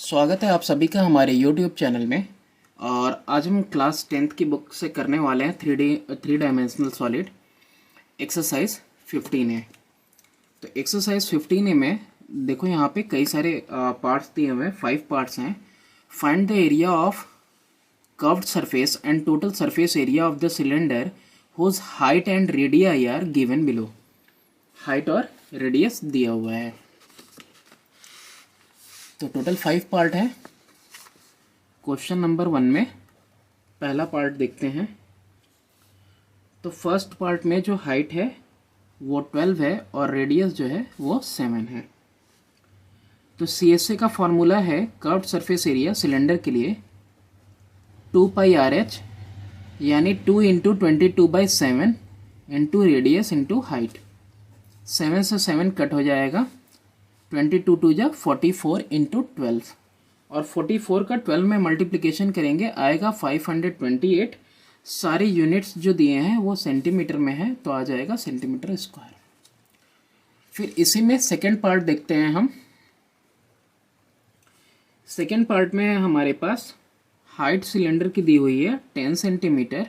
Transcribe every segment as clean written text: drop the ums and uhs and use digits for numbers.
स्वागत है आप सभी का हमारे YouTube चैनल में। और आज हम क्लास 10th की बुक से करने वाले हैं three dimensional solid exercise 15A। तो एक्सरसाइज 15A में देखो यहाँ पे कई सारे पार्ट्स दिए हुए हैं, 5 पार्ट्स हैं। Find the area of curved surface and total surface area of the cylinder whose height and radii are given below. Height और रेडियस दिया हुआ है। तो टोटल 5 पार्ट है। क्वेश्चन नंबर 1 में पहला पार्ट देखते हैं। तो फर्स्ट पार्ट में जो हाइट है वो 12 है और रेडियस जो है वो 7 है। तो CSA का फॉर्मूला है कर्व्ड सरफेस एरिया सिलेंडर के लिए 2πRH यानी 2 into 22/7 into radius into height. 7 से 7 कट हो जाएगा, 22 टू जा 44 इंटू 12 और 44 का 12 में मल्टीप्लिकेशन करेंगे आएगा 528। सारे यूनिट्स जो दिए हैं वो सेंटीमीटर में है तो आ जाएगा सेंटीमीटर स्क्वायर। फिर इसी में सेकेंड पार्ट देखते हैं हम। सेकेंड पार्ट में हमारे पास हाइट सिलेंडर की दी हुई है 10 सेंटीमीटर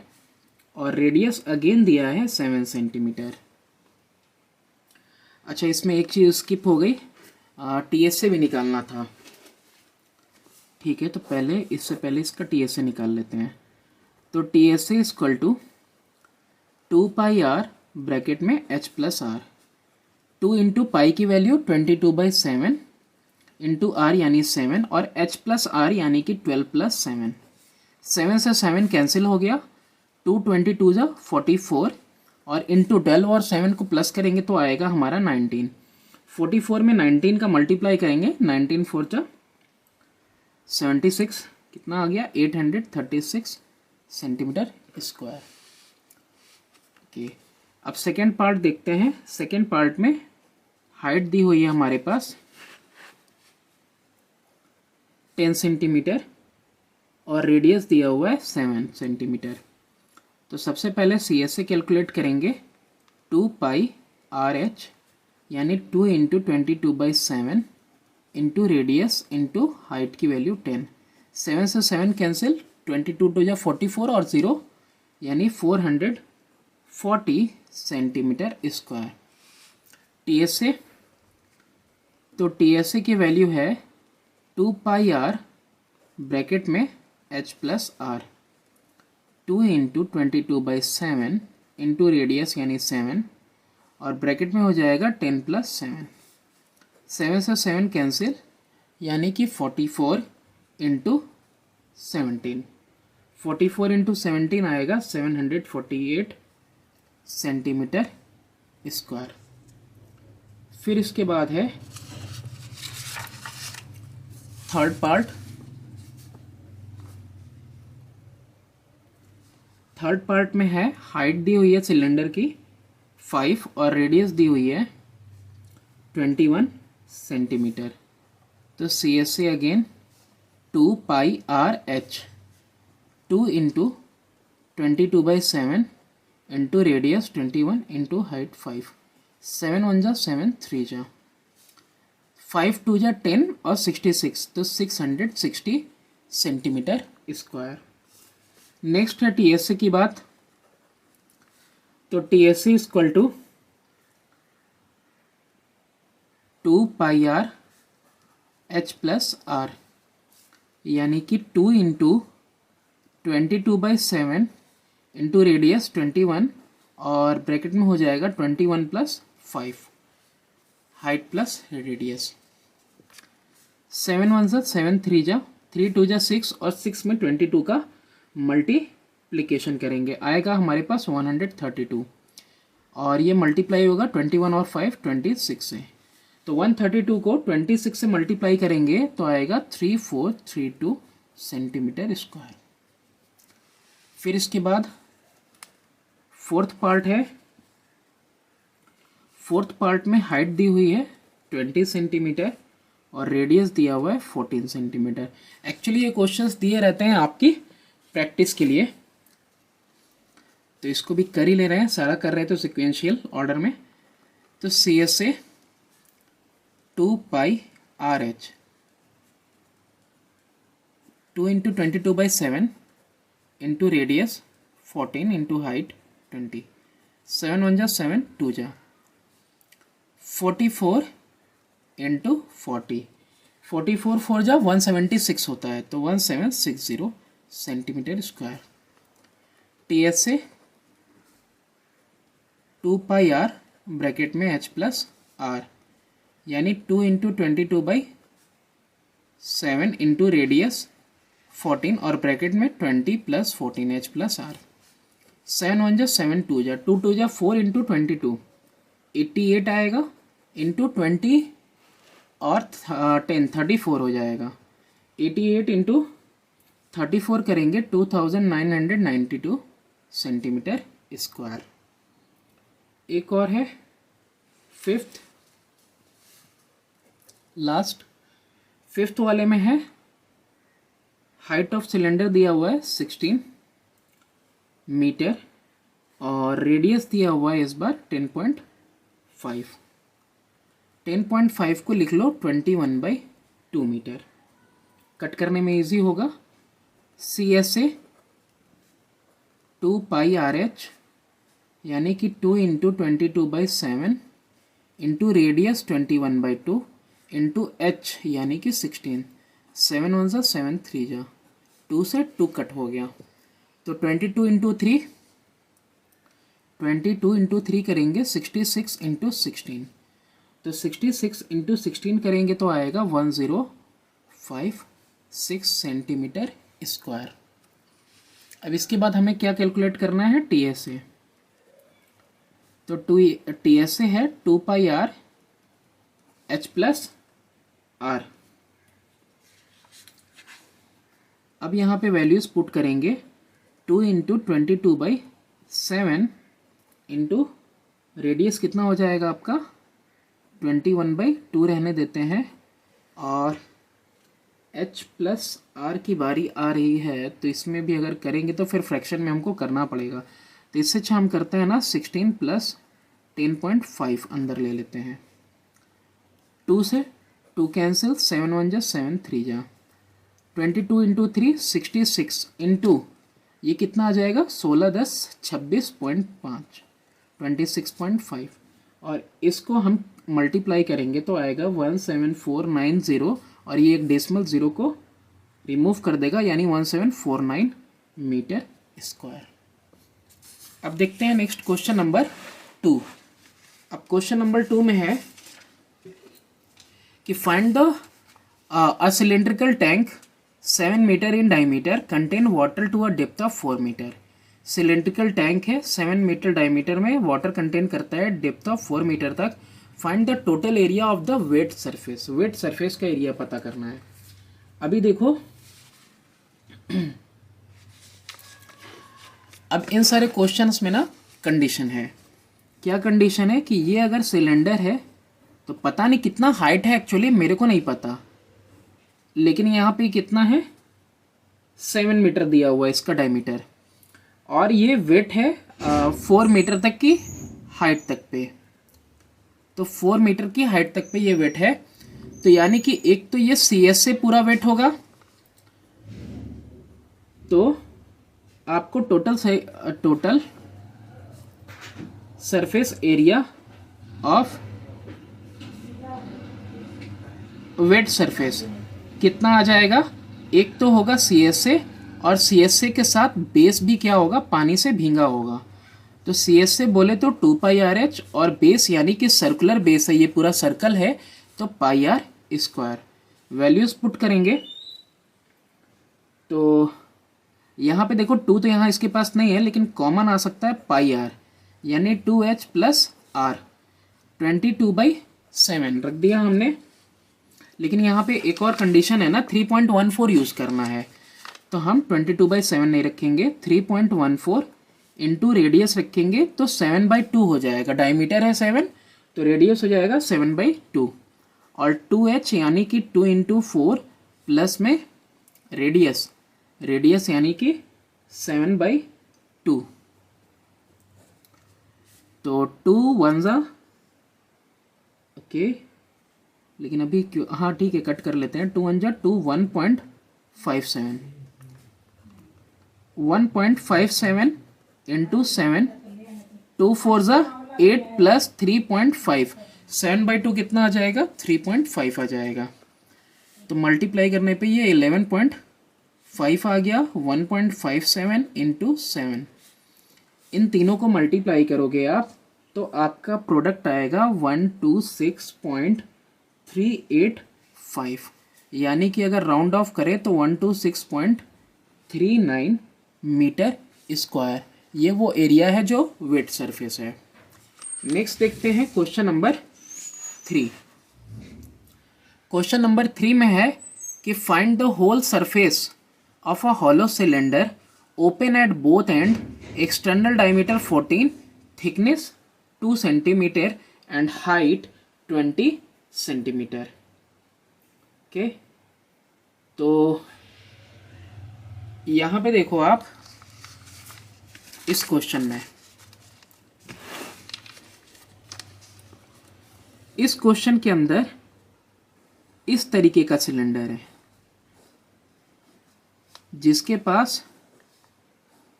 और रेडियस अगेन दिया है 7 सेंटीमीटर। अच्छा, इसमें एक चीज़ स्किप हो गई, TSA भी निकालना था। ठीक है, तो इससे पहले इसका TSA निकाल लेते हैं। तो TSA equal to 2πR bracket में H plus R. 2 into pi की वैल्यू 22/7 इंटू R यानी 7 और H प्लस आर यानी कि 12 प्लस 7। 7 से 7 कैंसिल हो गया, 222 जा 44 और इंटू 12 और 7 को प्लस करेंगे तो आएगा हमारा 19। 44 में 19 का मल्टीप्लाई करेंगे, 19 4 जा 76, कितना आ गया 836 सेंटीमीटर स्क्वायर। ओके, अब सेकेंड पार्ट देखते हैं। सेकेंड पार्ट में हाइट दी हुई है हमारे पास 10 सेंटीमीटर और रेडियस दिया हुआ है 7 सेंटीमीटर। तो सबसे पहले CSA कैलकुलेट करेंगे 2πRH यानी 2 into 22/7 into radius into height की वैल्यू 10। 7 से 7 कैंसिल, 22 टू जा 44 और 0 यानी 440 सेंटीमीटर स्क्वायर। TSA, तो TSA की वैल्यू है 2πR ब्रैकेट में H plus R 2 into 22/7 into radius यानी 7 और ब्रैकेट में हो जाएगा 10 प्लस 7। 7 से 7 कैंसिल यानी कि 44 इंटू 17। 44 इंटू 17 आएगा 748 सेंटीमीटर स्क्वायर। फिर इसके बाद है थर्ड पार्ट। थर्ड पार्ट में है हाइट दी हुई है सिलेंडर की 5 और रेडियस दी हुई है 21 सेंटीमीटर। तो CSA again 2πRH 2 into 22/7 into radius 21 into height 5। 7 1 जा 7 3 जा 5 2 जा 10 और 66 तो 660 सेंटीमीटर स्क्वायर। नेक्स्ट है TSA की बात। तो TSA equal to 2πR H plus R यानी कि 2 इंटू 22/7 इंटू रेडियस 21 और ब्रैकेट में हो जाएगा 21 प्लस 5 हाइट प्लस रेडियस। 7 1 जा 7 3 जा 3 2 जा 6 और 6 में 22 का मल्टीप्लिकेशन करेंगे आएगा हमारे पास 132 और ये मल्टीप्लाई होगा 21 और 5 26 से। तो 132 को 26 से मल्टीप्लाई करेंगे तो आएगा 3432 सेंटीमीटर स्क्वायर। फिर इसके बाद फोर्थ पार्ट है। फोर्थ पार्ट में हाइट दी हुई है 20 सेंटीमीटर और रेडियस दिया हुआ है 14 सेंटीमीटर। एक्चुअली ये क्वेश्चंस दिए रहते हैं आपकी प्रैक्टिस के लिए, तो इसको भी कर ही ले रहे हैं, सारा कर रहे थे सिक्वेंशियल ऑर्डर में। तो CSA 2πRH 2 into 22/7 into radius 14 into height 20, 7 1 जा 7 2 जा 44 इंटू 40, 44 4 जा 176 होता है, तो 1760 सेंटीमीटर स्क्वायर। टी एस से 2 पाई आर ब्रैकेट में h प्लस आर, यानी 2 इंटू 22/7 इंटू रेडियस 14 और ब्रैकेट में 20 प्लस 14 h प्लस आर। 7 1 जा 7 2 जा 2 2 जा 4 इंटू 22 88 आएगा, इंटू 20 और 10 34 हो जाएगा। 88 इंटू 34 करेंगे 2992 सेंटीमीटर स्क्वायर। एक और है फिफ्थ लास्ट, फिफ्थ वाले में है हाइट ऑफ सिलेंडर दिया हुआ है 16 मीटर और रेडियस दिया हुआ है इस बार 10.5। 10.5 को लिख लो 21/2 मीटर। कट करने में इजी होगा। C S A 2 pi R H यानी कि 2 into 22/7 into radius 21/2 into H यानी कि 16, 7 1 जा 7 3 जा 2 से 2 कट हो गया, तो 22 इंटू 3 करेंगे 66 इंटू 16, तो 66 इंटू 16 करेंगे तो आएगा 1056 सेंटीमीटर स्क्वायर। अब इसके बाद हमें क्या कैलकुलेट करना है, टी एस ए। तो टी एस ए है 2 pi R H plus are. अब यहाँ पे वैल्यूज पुट करेंगे 2 इंटू 22/7 इंटू रेडियस कितना हो जाएगा आपका 21/2 रहने देते हैं, और h प्लस आर की बारी आ रही है, तो इसमें भी अगर करेंगे तो फिर फ्रैक्शन में हमको करना पड़ेगा, तो इससे अच्छा हम करते हैं ना 16 प्लस 10.5 अंदर ले लेते हैं। 2 से 2 कैंसिल, 7 1 जा 7 3 जा 22 इंटू 3 66 इंटू ये कितना आ जाएगा 16 10 26.5 26.5, और इसको हम मल्टीप्लाई करेंगे तो आएगा 17490, और ये एक डेसिमल ज़ीरो को रिमूव कर देगा, यानी 1749 मीटर स्क्वायर। अब देखते हैं नेक्स्ट क्वेश्चन नंबर 2। अब क्वेश्चन नंबर 2 में है कि find the a cylindrical tank 7 metre in diameter contain water to a depth of 4 metre. Cylindrical tank है 7 मीटर डायमीटर में, वाटर कंटेन करता है डेप्थ ऑफ 4 मीटर तक। Find the total area of the wet surface, wet surface का area पता करना है। अभी देखो अब इन सारे क्वेश्चंस में ना कंडीशन है। क्या कंडीशन है कि ये अगर सिलेंडर है तो पता नहीं कितना हाइट है, एक्चुअली मेरे को नहीं पता, लेकिन यहाँ पे कितना है 7 मीटर दिया हुआ है इसका डायमीटर, और ये वेट है 4 मीटर तक की हाइट तक पे, तो 4 मीटर की हाइट तक पे ये वेट है। तो यानी कि एक तो ये सी एस से पूरा वेट होगा, तो आपको total surface area of wet surface कितना आ जाएगा, एक तो होगा सी एस से, और सी एस से के साथ बेस भी क्या होगा, पानी से भींगा होगा। तो सी एस से बोले तो 2 पाई आर एच, और बेस यानी कि सर्कुलर बेस है, ये पूरा सर्कल है, तो पाई आर स्क्वायर। वैल्यूज पुट करेंगे तो यहाँ पे देखो 2 तो यहाँ इसके पास नहीं है, लेकिन कॉमन आ सकता है पाई आर, यानी 2h प्लस आर 22/7 रख दिया हमने। लेकिन यहाँ पे एक और कंडीशन है ना, 3.14 यूज़ करना है, तो हम 22/7 नहीं रखेंगे, 3.14 इंटू रेडियस रखेंगे तो 7/2 हो जाएगा। डायमीटर है 7, तो रेडियस हो जाएगा 7/2, और 2h यानी कि 2 इंटू 4 प्लस में रेडियस यानी कि 7/2, तो 2 1 जा ओके, लेकिन अभी क्यों, हाँ ठीक है कट कर लेते हैं, 2 1 जा 2 1.2 1.57 इंटू 7, 2 4 ज़ा 8 प्लस 3.5, 7/2 कितना आ जाएगा? 3.5 आ जाएगा। तो मल्टीप्लाई करने पे ये 11.5 आ गया। 1.57 इंटू 7, इन तीनों को मल्टीप्लाई करोगे आप तो आपका प्रोडक्ट आएगा 126.385, यानी कि अगर राउंड ऑफ करें तो 126.39 मीटर स्क्वायर। ये वो एरिया है जो वेट सरफेस है। नेक्स्ट देखते हैं क्वेश्चन नंबर 3। क्वेश्चन नंबर 3 में है कि find the whole surface of a hollow cylinder open at both end, external diameter 14, thickness 2 centimetre and height 20 centimetre. Okay, तो यहाँ पे देखो आप इस क्वेश्चन में, इस क्वेश्चन के अंदर इस तरीके का सिलेंडर है जिसके पास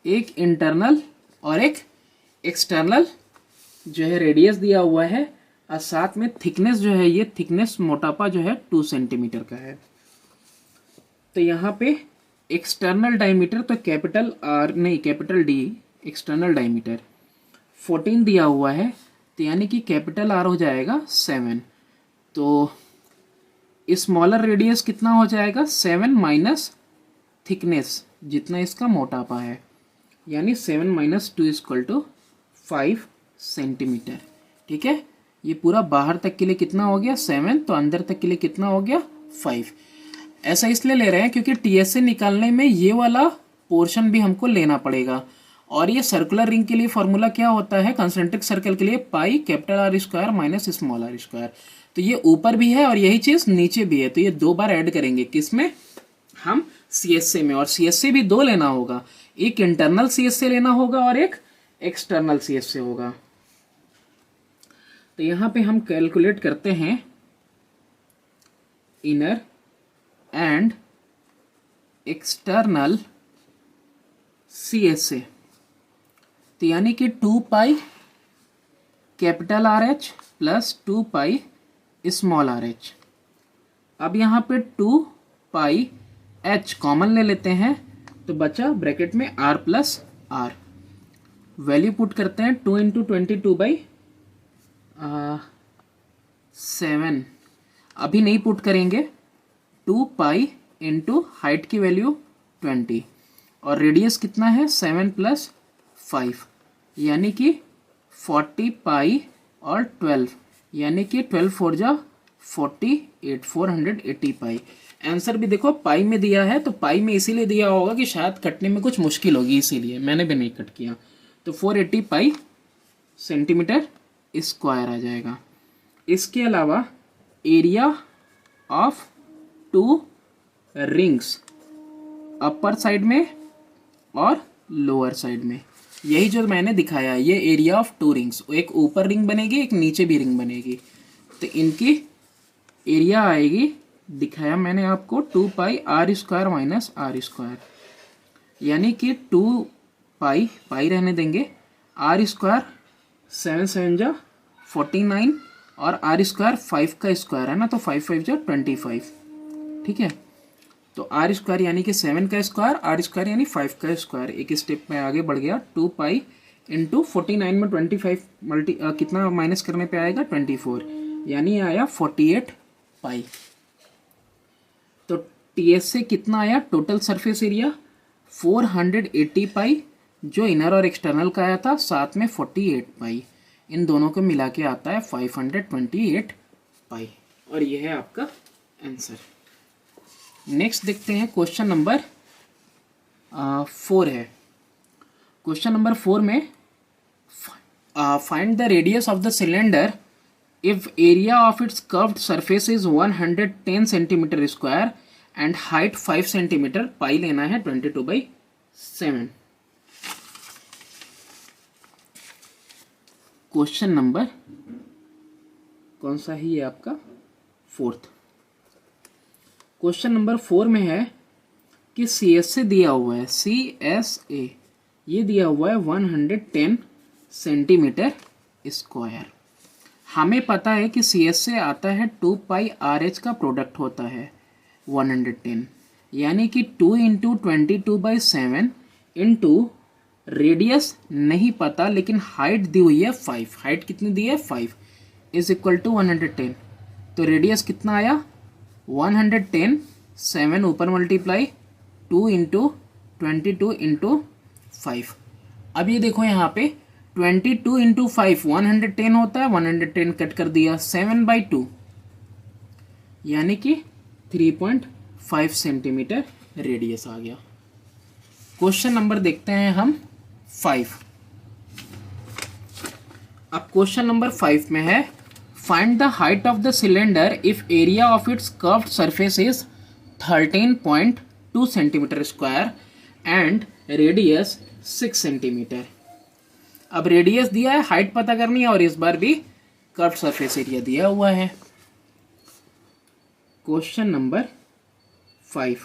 एक इंटरनल और एक एक्सटर्नल जो है रेडियस दिया हुआ है, और साथ में थिकनेस जो है, ये थिकनेस मोटापा जो है 2 सेंटीमीटर का है। तो यहाँ पे एक्सटर्नल डायमीटर तो कैपिटल आर नहीं कैपिटल डी, एक्सटर्नल डायमीटर 14 दिया हुआ है, तो यानी कि कैपिटल आर हो जाएगा 7। तो स्मॉलर रेडियस कितना हो जाएगा? 7 माइनस थिकनेस जितना इसका मोटापा है, यानी 7 माइनस 2 इक्वल टू 5 सेंटीमीटर। ठीक है, ये पूरा बाहर तक के लिए कितना हो गया? 7, तो अंदर तक के लिए कितना हो गया? 5। ऐसा इसलिए ले रहे हैं क्योंकि टीएसए निकालने में ये वाला पोर्शन भी हमको लेना पड़ेगा। और ये सर्कुलर रिंग के लिए फॉर्मूला क्या होता है? कंसेंट्रिक सर्कल के लिए pi capital R square minus small R square. तो ये ऊपर भी है और यही चीज़ नीचे भी है, तो ये 2 बार ऐड करेंगे। किसमें? हम सीएसए में। और सीएसए भी 2 लेना होगा, एक इंटरनल सीएसए लेना होगा और एक एक्सटर्नल सीएसए होगा। तो यहाँ पे हम कैलकुलेट करते हैं इनर एंड एक्सटर्नल सीएसए, तो यानी कि 2 पाई capital R H plus 2 pi small R H. अब यहाँ पे 2 पाई एच कॉमन ले लेते हैं, तो बचा ब्रैकेट में R plus R. Value put करते हैं 2 इंटू 22/7, अभी नहीं पुट करेंगे। 2 पाई इंटू हाइट की वैल्यू 20 और रेडियस कितना है? 7 प्लस 5, यानी कि 40 पाई और 12, यानी कि 12 4 जा 48, 480 पाई। आंसर भी देखो पाई में दिया है, तो पाई में इसीलिए दिया होगा कि शायद कटने में कुछ मुश्किल होगी, इसीलिए मैंने भी नहीं कट किया। तो 480 पाई सेंटीमीटर स्क्वायर आ जाएगा। इसके अलावा area of 2 rings upper side में और लोअर साइड में, यही जो मैंने दिखाया है, ये एरिया ऑफ 2 रिंग्स, एक ऊपर रिंग बनेगी, एक नीचे भी रिंग बनेगी। तो इनकी एरिया आएगी, दिखाया मैंने आपको, 2 pi r square minus r square, यानी कि 2 पाई पाई रहने देंगे, आर स्क्वायर 7 7 जा 49 और आर स्क्वायर 5 का स्क्वायर है ना, तो 5 5 जा 25। ठीक है, तो आर स्क्वायर यानी कि 7 का स्क्वायर, आर स्क्वायर यानी 5 का स्क्वायर। एक स्टेप में आगे बढ़ गया। 2 पाई इंटू 49 में 25 कितना माइनस करने पे आएगा? 24, यानी आया 48 पाई। तो टीएस से कितना आया टोटल सरफेस एरिया? 480 पाई, जो इनर और एक्सटर्नल का आया था, साथ में 48 पाई, इन दोनों को मिला के आता है 528 पाई। और यह है आपका आंसर। नेक्स्ट देखते हैं क्वेश्चन नंबर 4 है। क्वेश्चन नंबर 4 में find the radius of the cylinder if area of its curved surface is 110 centimetre square and height 5 centimetre, pi लेना है 22/7। क्वेश्चन नंबर कौन सा है ये आपका? 4th। क्वेश्चन नंबर 4 में है कि सी एस ए दिया हुआ है, सी एस ए ये दिया हुआ है 110 सेंटीमीटर स्क्वायर। हमें पता है कि सी एस से आता है 2 पाई आर एच का प्रोडक्ट होता है 110, यानी कि 2 इंटू 22/7 इंटू रेडियस नहीं पता लेकिन हाइट दी हुई है 5। हाइट कितनी दी है 5 इज इक्वल टू 110। तो रेडियस कितना आया 110, 7 ऊपर मल्टीप्लाई 2 इंटू 22 इंटू 5। अब ये देखो यहाँ पे 22 इंटू 5 110 होता है, 110 कट कर दिया 7/2 यानी कि 3.5 सेंटीमीटर रेडियस आ गया। क्वेश्चन नंबर देखते हैं हम 5। अब क्वेश्चन नंबर 5 में है find the height of the cylinder if area of its curved surface is 13.2 centimetre square and radius 6 centimetre. अब रेडियस दिया है, हाइट पता करनी है और इस बार भी कर्व्ड सरफेस एरिया दिया हुआ है। क्वेश्चन नंबर 5,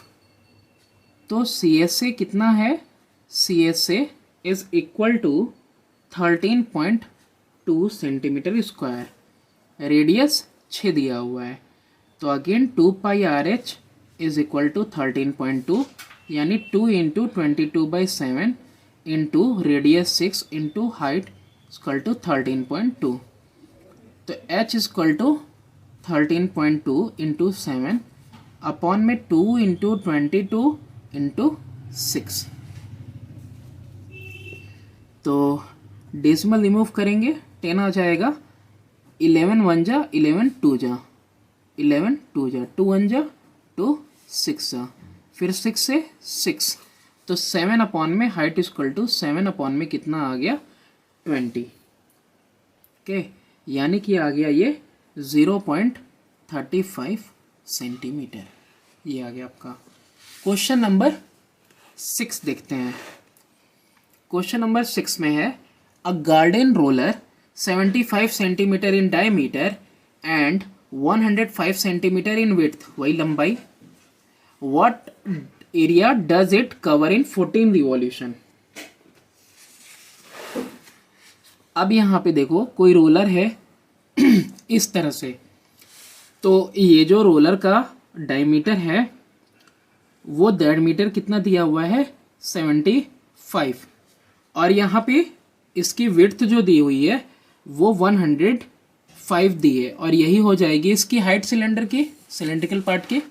तो सी एस ए कितना है, C S A is equal to 13.2 centimetre square, radius 6 दिया हुआ है। तो again 2 pi R H is equal to 13.2 यानी 2 into 22/7 into radius 6 into height equal to 13.2। तो h equal to 13.2 into 7 upon में 2 इंटू 22 इंटू 6। तो डेसिमल रिमूव करेंगे 10 आ जाएगा, 11 1 जा 11 2 जा 11 2 जा 2 1 जा 2 6 जा, फिर 6 से 6 तो 7 अपॉन में हाइट इक्वल टू 7 अपॉन में कितना आ गया 20। ओके, यानी कि आ गया ये 0.35 सेंटीमीटर। ये आ गया आपका। क्वेश्चन नंबर 6 देखते हैं। क्वेश्चन नंबर 6 में है a garden roller 75 centimetre in diameter and 105 centimetre in width, वही लंबाई, what area does it cover in 14 revolution. अब यहाँ पे देखो कोई रोलर है इस तरह से, तो ये जो रोलर का डायमीटर है वो डायमीटर कितना दिया हुआ है 75, और यहाँ पे इसकी विड्थ जो दी हुई है वो 105 दी है, और यही हो जाएगी इसकी हाइट सिलेंडर की, सिलेंड्रिकल पार्ट की,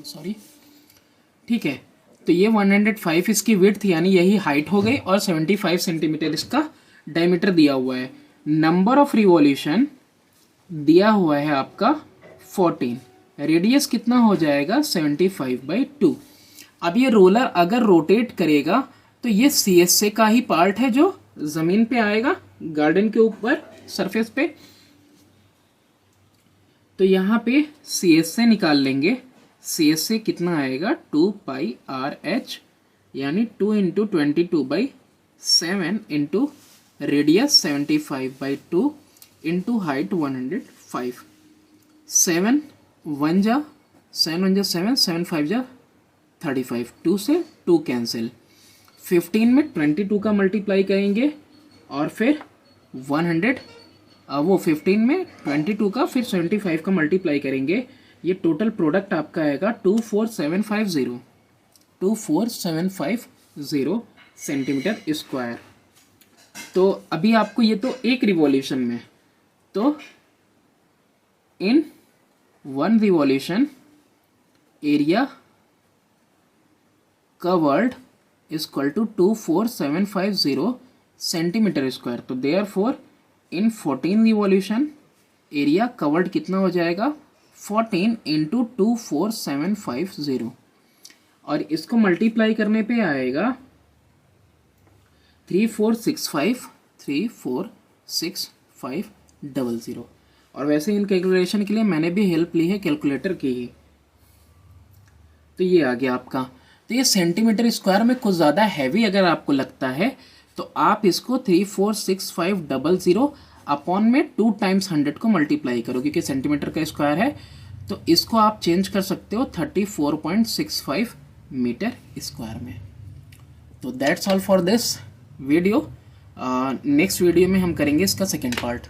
सॉरी, ठीक है। तो ये 105 इसकी विड्थ यानी यही हाइट हो गई, और 75 सेंटीमीटर इसका डायमीटर दिया हुआ है। नंबर ऑफ रिवॉल्यूशन दिया हुआ है आपका 14, रेडियस कितना हो जाएगा 75/2। अब ये रोलर अगर रोटेट करेगा तो ये CSA का ही पार्ट है जो ज़मीन पे आएगा, गार्डन के ऊपर सरफेस पे। तो यहाँ पे CSA निकाल लेंगे, CSA कितना आएगा 2 पाई RH यानी 2 into 22/7 into radius 75/2 into height 105। 7 1 जा 7 7 5 जा 35, 2 से 2 कैंसिल, 15 में 22 का मल्टीप्लाई करेंगे और फिर 100, वो 15 में 22 का फिर 75 का मल्टीप्लाई करेंगे, ये टोटल प्रोडक्ट आपका आएगा 24750 सेंटीमीटर स्क्वायर। तो अभी आपको ये तो एक रिवॉल्यूशन में, तो in 1 revolution area covered equal to 24750 centimetre square. तो therefore in 14 revolution area covered कितना हो जाएगा 14 इंटू 24750, और इसको मल्टीप्लाई करने पे आएगा 346500। और वैसे इन कैलकुलेशन के लिए मैंने भी हेल्प ली है कैलकुलेटर की ही। तो ये आ गया आपका। तो ये सेंटीमीटर स्क्वायर में कुछ ज़्यादा हैवी अगर आपको लगता है तो आप इसको 346500 अपॉन में 2 टाइम्स 100 को मल्टीप्लाई करो, क्योंकि सेंटीमीटर का स्क्वायर है, तो इसको आप चेंज कर सकते हो 34.65 मीटर स्क्वायर में। तो that's all for this video. Next video में हम करेंगे इसका सेकेंड पार्ट।